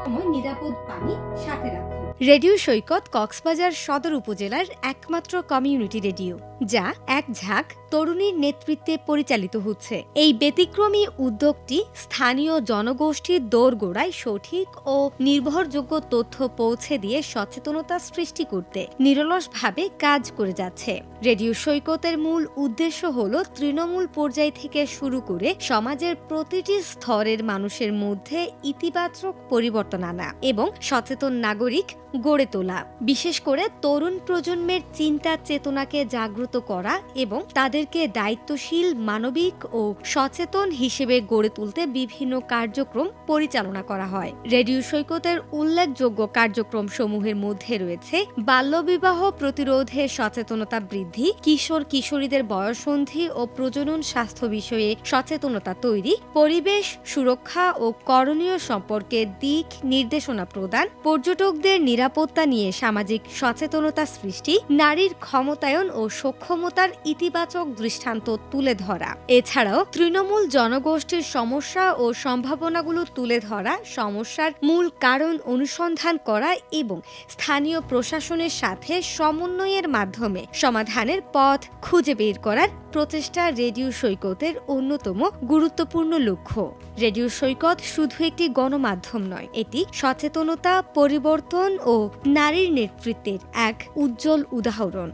সময় নিরাপদ পানি সাথে রাখুন। রেডিও সৈকত কক্সবাজার সদর উপজেলার একমাত্র কমিউনিটি রেডিও, যা এক ঝাঁক তরুণীর নেতৃত্বে পরিচালিত হচ্ছে। এই ব্যতিক্রমী উদ্যোগটি স্থানীয় জনগোষ্ঠীর দোরগোড়ায় সঠিক ও নির্ভরযোগ্য তথ্য পৌঁছে দিয়ে সচেতনতা সৃষ্টি করতে নিরলসভাবে কাজ করে যাচ্ছে। রেডিও সৈকতের মূল উদ্দেশ্য হল তৃণমূল পর্যায় থেকে শুরু করে সমাজের প্রতিটি স্তরের মানুষের মধ্যে ইতিবাচক পরিবর্তন আনা এবং সচেতন নাগরিক গড়ে তোলা। বিশেষ করে তরুণ প্রজন্মের চিন্তা চেতনাকে জাগ্রত করা এবং তাদেরকে দায়িত্বশীল, মানবিক ও সচেতন হিসেবে গড়ে তুলতে বিভিন্ন কার্যক্রম পরিচালনা করা হয়। রেডিও সৈকতের উল্লেখযোগ্য কার্যক্রম সমূহের মধ্যে রয়েছে বাল্যবিবাহ প্রতিরোধে সচেতনতা বৃদ্ধি, কিশোর কিশোরীদের বয়ঃসন্ধি ও প্রজনন স্বাস্থ্য বিষয়ে সচেতনতা তৈরি, পরিবেশ সুরক্ষা ও করণীয় সম্পর্কে দিক নির্দেশনা প্রদান, পর্যটকদের নিরাপত্তা নিয়ে সামাজিক সচেতনতা সৃষ্টি, নারীর ক্ষমতায়ন ও সক্ষমতার ইতিবাচক দৃষ্টান্ত তুলে ধরা। এছাড়াও তৃণমূল জনগোষ্ঠীর সমস্যা ও সম্ভাবনাগুলো তুলে ধরা, সমস্যার মূল কারণ অনুসন্ধান করা এবং স্থানীয় প্রশাসনের সাথে সমন্বয়ের মাধ্যমে সমাধানের পথ খুঁজে বের করার প্রচেষ্টা রেডিও সৈকতের অন্যতম গুরুত্বপূর্ণ লক্ষ্য। রেডিও সৈকত শুধু একটি গণমাধ্যম নয়, এটি সচেতনতা, পরিবর্তন ও নারীর নেতৃত্বের এক উজ্জ্বল উদাহরণ।